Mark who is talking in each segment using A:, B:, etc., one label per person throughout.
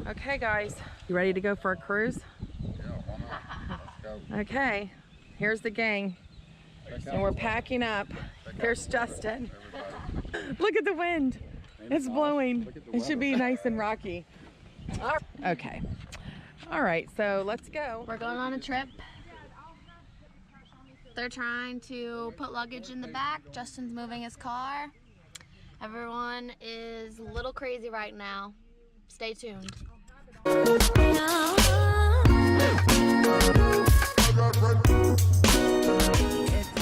A: Okay, guys, you ready to go for a cruise?
B: Yeah, why not? Let's go.
A: Okay, here's the gang, and we're packing up. Here's Justin. Look at the wind. It's blowing. It should be nice and rocky. Okay. All right, so let's go.
C: We're going on a trip. They're trying to put luggage in the back. Justin's moving his car. Everyone is a little crazy right now. Stay tuned.
A: It's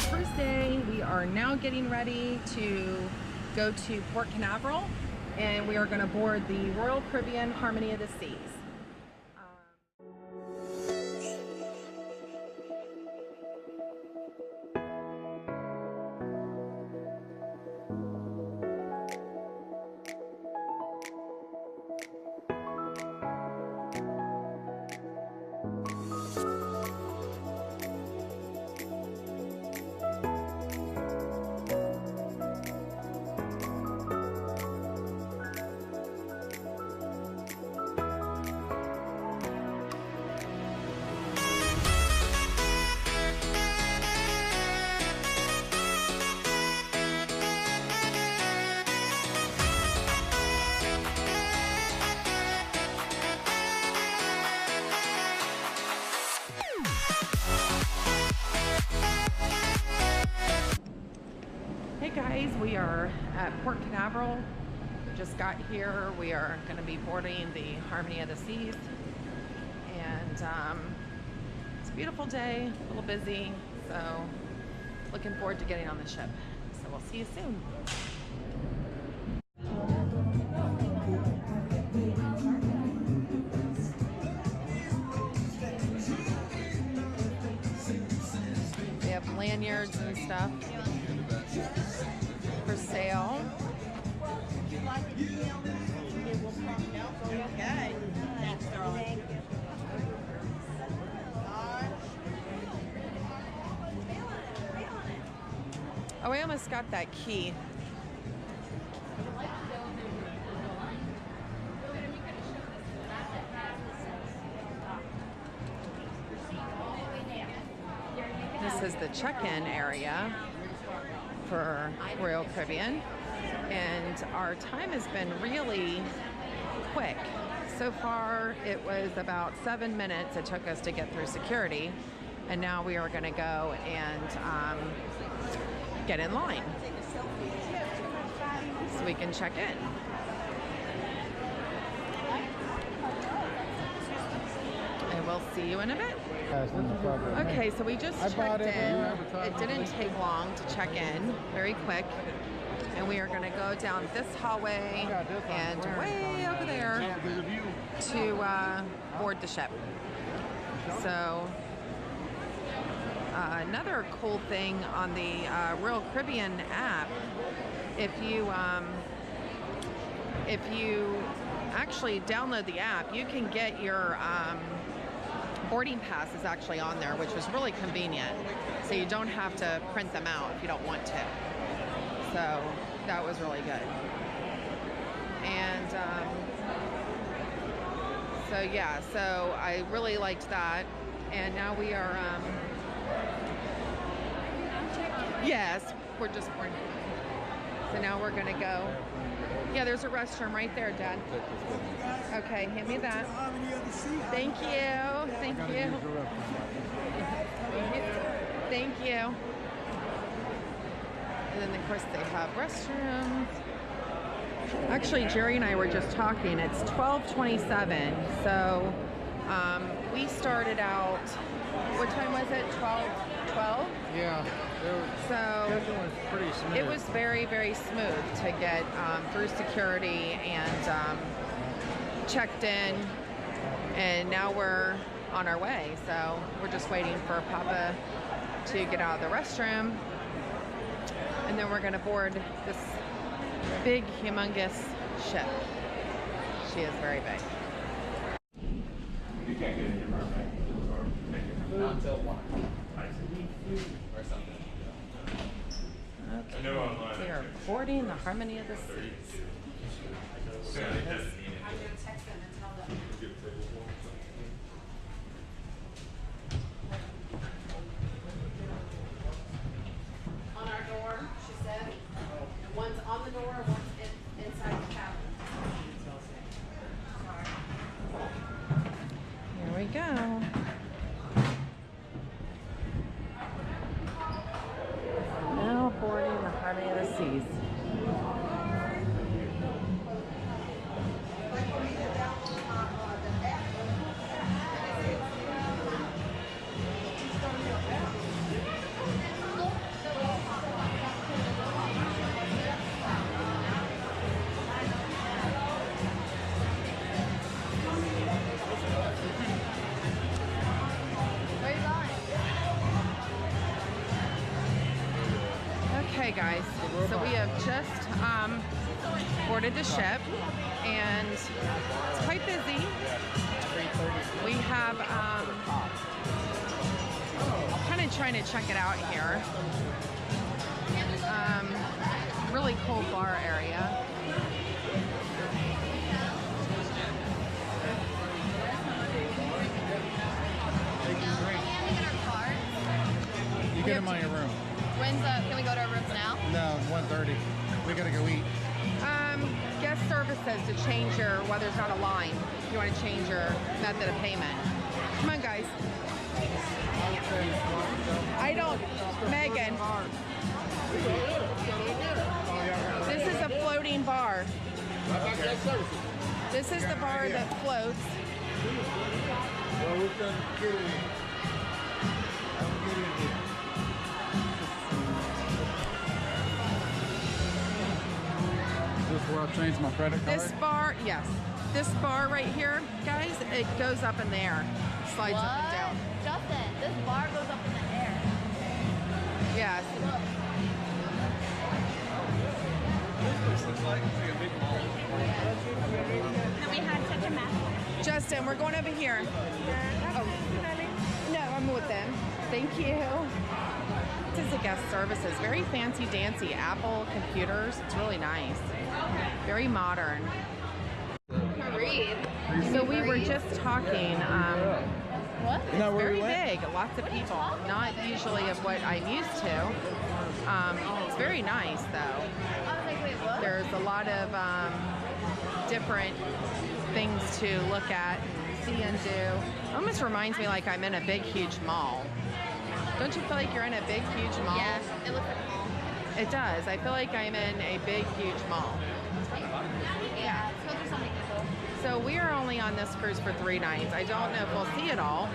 A: cruise day. We are now getting ready to go to Port Canaveral, and we are going to board the Royal Caribbean Harmony of the Seas. Hey guys, we are at Port Canaveral. We just got here. We are going to be boarding the Harmony of the Seas, and it's a beautiful day, a little busy, so looking forward to getting on the ship. So we'll see you soon. We have lanyards and stuff for sale.
D: Okay. Thanks, darling.
A: Oh, I almost got that key. This is the check-in area for Royal Caribbean, and our time has been really quick. So far, it was about 7 minutes it took us to get through security, and now we are going to go and get in line so we can check in. And we'll see you in a bit. Okay, so we just checked in. It didn't take long to check in, very quick. And we are going to go down this hallway and way over there to board the ship. So another cool thing on the Royal Caribbean app, if you actually download the app, you can get your boarding pass is actually on there, which was really convenient. So you don't have to print them out if you don't want to. So that was really good. And so yeah, so I really liked that. And now we are, yes, we're just boarding. So now we're gonna go. Yeah, there's a restroom right there, Dad. Okay, hand me that. Thank you. Thank you. Thank you. And then, of course, they have restrooms. Actually, Jerry and I were just talking. It's 12:27. So we started out, what time was it? 12?
B: Yeah.
A: So
B: It was pretty smooth.
A: it was very, very smooth to get through security and checked in, and now we're on our way. So we're just waiting for Papa to get out of the restroom, and then we're going to board this big, humongous ship. She is very big.
E: You can't get in your room, right? Not until 1 or something.
A: Okay, we are boarding the Harmony of the Seas.
E: So,
D: I'm going to text them and tell them.
A: On our door, she said. One's on the door, one's inside the cabin. Here we go. Now boarding the Harmony of the Seas. Okay guys, so we have just boarded the ship and it's quite busy. We have kind of trying to check it out here. Really cool bar area.
B: You get them on your room.
C: When's can we go to our rooms now?
B: No, 1:30. We gotta go eat.
A: Guest service says to change your, while there's not a line, you want to change your method of payment. Come on guys. I don't, Megan. This is a floating bar. This is the bar that floats.
B: Is this where I'll change my credit card?
A: This bar, yes. This bar right here, guys, it goes up in the air. Slides up and down.
C: Justin, this bar goes up in the air.
A: Yes.
C: Look.
D: And we had such a mess.
A: Justin, we're going over here. Oh. No, I'm with them. Thank you. This is the guest services. Very fancy dancy. Apple computers. It's really nice. Very modern.
C: Breathe.
A: So we were just talking.
C: What?
B: No, where
A: Very
B: we went?
A: big. Lots of people. Not usually of what I'm used to. It's very nice though.
C: I was like, wait, what?
A: There's a lot of different things to look at and see and do. Almost reminds me like I'm in a big, huge mall. Don't you feel like you're in a big, huge mall?
C: Yeah, it looks like a mall.
A: It does. I feel like I'm in a big, huge mall.
C: Yeah, let's go through something cool.
A: So we are only on this cruise for 3 nights. I don't know if we'll see it all.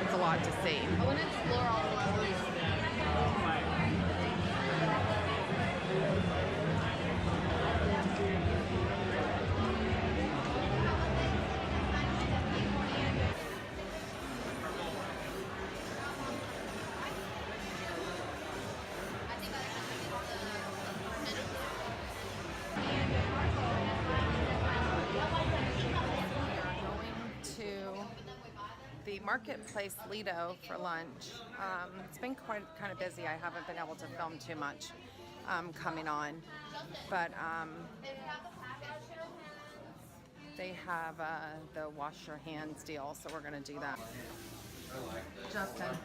A: It's a lot to see.
C: I want to explore all the levels.
A: The Marketplace Lido for lunch. It's been kind of busy. I haven't been able to film too much coming on, but they have the wash your hands deal, so we're gonna do that. Justin.